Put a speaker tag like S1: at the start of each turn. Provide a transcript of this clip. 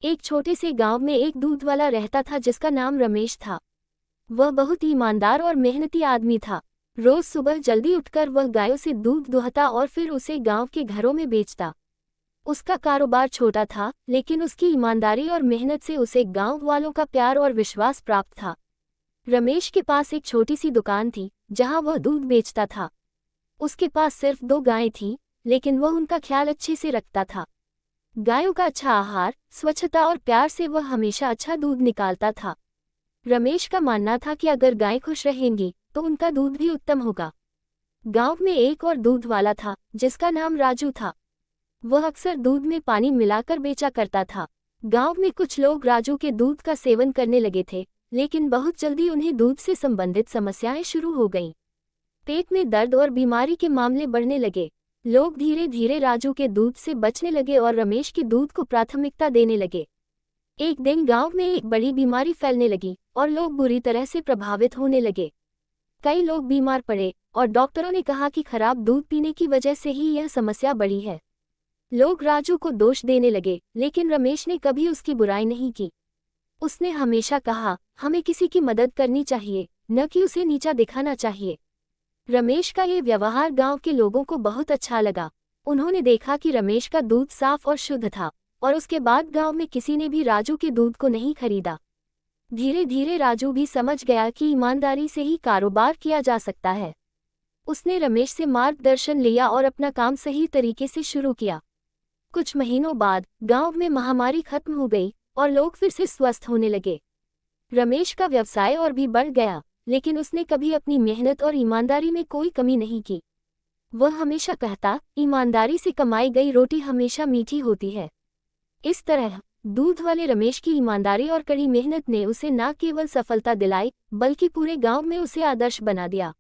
S1: एक छोटे से गांव में एक दूध वाला रहता था जिसका नाम रमेश था। वह बहुत ईमानदार और मेहनती आदमी था। रोज सुबह जल्दी उठकर वह गायों से दूध दुहता और फिर उसे गांव के घरों में बेचता। उसका कारोबार छोटा था, लेकिन उसकी ईमानदारी और मेहनत से उसे गांव वालों का प्यार और विश्वास प्राप्त था। रमेश के पास एक छोटी सी दुकान थी जहां वह दूध बेचता था। उसके पास सिर्फ 2 गायें थीं, लेकिन वह उनका ख्याल अच्छे से रखता था। गायों का अच्छा आहार, स्वच्छता और प्यार से वह हमेशा अच्छा दूध निकालता था। रमेश का मानना था कि अगर गायें खुश रहेंगी तो उनका दूध भी उत्तम होगा। गांव में एक और दूध वाला था जिसका नाम राजू था। वह अक्सर दूध में पानी मिलाकर बेचा करता था। गांव में कुछ लोग राजू के दूध का सेवन करने लगे थे, लेकिन बहुत जल्दी उन्हें दूध से संबंधित समस्याएं शुरू हो गईं। पेट में दर्द और बीमारी के मामले बढ़ने लगे। लोग धीरे धीरे राजू के दूध से बचने लगे और रमेश के दूध को प्राथमिकता देने लगे। एक दिन गांव में एक बड़ी बीमारी फैलने लगी और लोग बुरी तरह से प्रभावित होने लगे। कई लोग बीमार पड़े और डॉक्टरों ने कहा कि खराब दूध पीने की वजह से ही यह समस्या बढ़ी है। लोग राजू को दोष देने लगे, लेकिन रमेश ने कभी उसकी बुराई नहीं की। उसने हमेशा कहा, हमें किसी की मदद करनी चाहिए, न कि उसे नीचा दिखाना चाहिए। रमेश का ये व्यवहार गांव के लोगों को बहुत अच्छा लगा। उन्होंने देखा कि रमेश का दूध साफ और शुद्ध था, और उसके बाद गांव में किसी ने भी राजू के दूध को नहीं खरीदा। धीरे धीरे राजू भी समझ गया कि ईमानदारी से ही कारोबार किया जा सकता है। उसने रमेश से मार्गदर्शन लिया और अपना काम सही तरीके से शुरू किया। कुछ महीनों बाद गांव में महामारी खत्म हो गई और लोग फिर से स्वस्थ होने लगे। रमेश का व्यवसाय और भी बढ़ गया, लेकिन उसने कभी अपनी मेहनत और ईमानदारी में कोई कमी नहीं की। वह हमेशा कहता, ईमानदारी से कमाई गई रोटी हमेशा मीठी होती है। इस तरह दूध वाले रमेश की ईमानदारी और कड़ी मेहनत ने उसे न केवल सफलता दिलाई, बल्कि पूरे गांव में उसे आदर्श बना दिया।